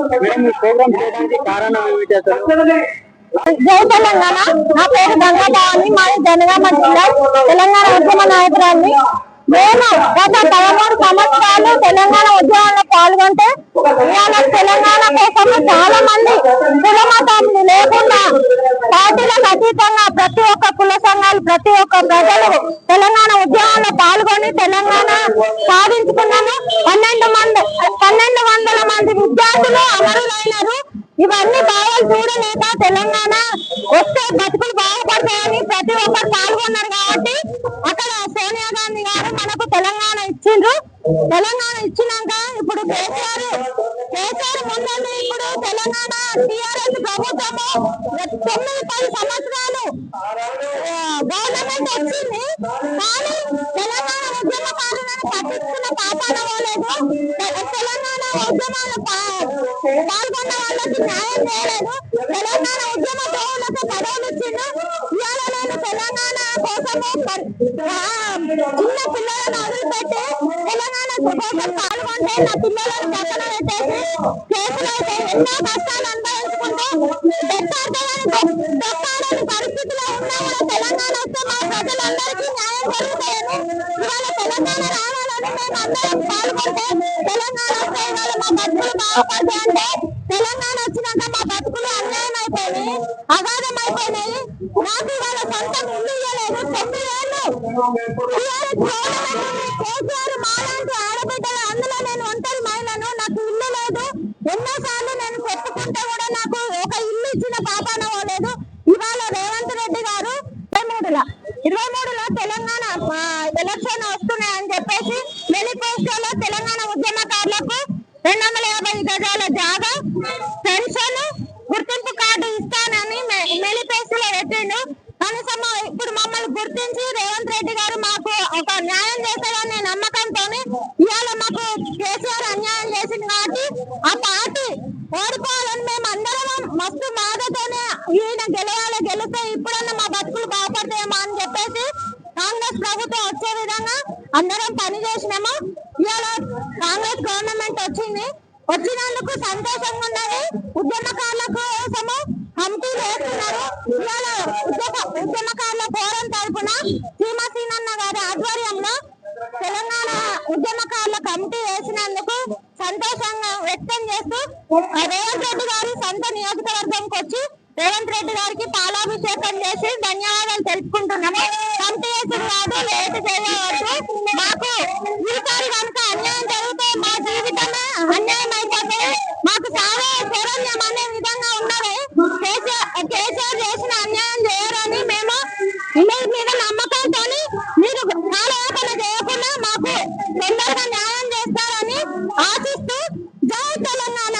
Programme చేయడానికి కారణం ఏమిటి అసలు? జై తెలంగాణ. నా పేరు గంగాభవాని, మాది జనగామ జిల్లా, తెలంగాణ ఉద్యమ నాయకురాన్ని. మేము గత 13 సంవత్సరాలు తెలంగాణ ఉద్యమంలో పాల్గొంటే ఇవాళ తెలంగాణ కోసం చాలా మంది కుల మతాలు లేకుండా పార్టీలకు అతీతంగా ప్రతి ఒక్క కుల సంఘాలు, ప్రతి ఒక్క ప్రజలు తెలంగాణ ఉద్యమంలో పాల్గొని తెలంగాణ సాధించుకున్నాము. 1200 మంది విద్యార్థులు అమరులైనారు. ఇవన్నీ భావాలు చూడలేక తెలంగాణ వస్తే బతుకులు బాగుపడతాయని ప్రతి ఒక్కరు పాల్గొన్నారు. కాబట్టి అక్కడ సోనియా గాంధీ గారు మనకు తెలంగాణ ఇచ్చిండ్రు. తెలంగాణ ఇచ్చినాక ఇప్పుడు కేసీఆర్ ముందు ఇప్పుడు తెలంగాణ టీఆర్ఎస్ ప్రభుత్వము 9-10 సంవత్సరాలు గవర్నమెంట్ వచ్చింది. కానీ తెలంగాణ ఉద్యమకారులను పట్టించుకున్న పాపాన పోలేదు. తెలంగాణ ఉద్యమాలు పాల్గొన్న వాళ్ళకి న్యాయం చేయలేదు. తెలంగాణ ఉద్యమ పౌరులకు పదవులు ఇచ్చిండు. ఇవాళ నేను తెలంగాణ కోసము చిన్న పిల్లలను వదిలిపెట్టి తెలంగాణ కోసం పాల్గొంటే నా పిల్లలను పక్కన పెట్టేసి కేసులైతే ఎన్నో కష్టాలు అనుభవించుకుంటూ దొక్కాలని పరిస్థితిలో ఉన్నా కూడా తెలంగాణ వస్తే మా ప్రజలందరికీ న్యాయం జరుగుతాయని ఇవాళ తెలంగాణ రావాలని మేము అందరం పాల్గొంటే తెలంగాణ వస్తే ఇవాళ మా బతుకులు బాగుపడతాయంటే తెలంగాణ వచ్చినాక మా బతుకులు అన్యాయం అయిపోయినాయి, అగాధం అయిపోయినాయి. నాకు ఇవాళ సొంతం ఇల్లు ఇవ్వలేదు. 9 ఏళ్ళు కేసీఆర్ మాలాంటి ఆడబిడ్డలు, అందులో నేను ఒంటరి మహిళను, నాకు ఇల్లు లేదు. ఎన్నోసార్లు నేను చెప్పుకుంటే కూడా నాకు ఒక ఇల్లు ఇచ్చిన పాపాన పోలేదు. ఇవాళ రేవంత్ రెడ్డి గారు 23లో తెలంగాణ ఎలక్షన్ వస్తున్నాయని చెప్పేసి మేనిఫెస్టోలో తెలంగాణ ఉద్యమకారులకు 250 గజాల జాగా, పెన్షన్, గుర్తింపు కార్డు ఇస్తానని మేనిఫెస్టోలో పెట్టిండు. కనీసం ఇప్పుడు మమ్మల్ని గుర్తించి రేవంత్ రెడ్డి గారు మాకు ఒక న్యాయం చేస్తారనే నమ్మకంతో ఇవాళ మాకు కేసీఆర్ అన్యాయం చేసింది. కాబట్టి ఆ పార్టీ ఓడిపోవాలని మేము అందరం మస్తు బాధతోనే ఈయన గెలిస్తే ఇప్పుడన్నా మా బతుకులు బాగుపడతాయేమో అని చెప్పేసి కాంగ్రెస్ ప్రభుత్వం వచ్చే విధంగా అందరం పని చేసినాము. ఇవాళ కాంగ్రెస్ గవర్నమెంట్ వచ్చినందుకు సంతోషంగా ఉన్నది. ఉద్యమకారుల కోసము కమిటీలు వేస్తున్నారు. ఇవాళ ఉద్యమకారుల ఫోరం తరఫున సీమసీనన్న గారి ఆధ్వర్యంలో తెలంగాణ ఉద్యమకారుల కమిటీ వేసినందుకు సంతోషంగా వ్యక్తం చేస్తూ రేవంత్ రెడ్డి గారి సొంత నియోజకవర్గంకి వచ్చి రేవంత్ రెడ్డి గారికి పాలాభిషేకం చేసి ధన్యవాదాలు తెలుపుకుంటున్నాము. కమిటీ వేసిన కాదు, లేట్ చేయవచ్చు. మాకు ఈసారి కనుక అన్యాయం జరిగితే మా జీవితమే అన్యాయం అయిపోతే మాకు చాలా శరణ్యం అనే విధంగా ఉన్నది. కేసీఆర్ చేసిన అన్యాయం చేయరని మేము మీ మీద నమ్మకంతో మీరు కాలయాపన చేయకుండా మాకు తొందరగా న్యాయం చేస్తారని ఆశిస్తూ జై తెలంగాణ.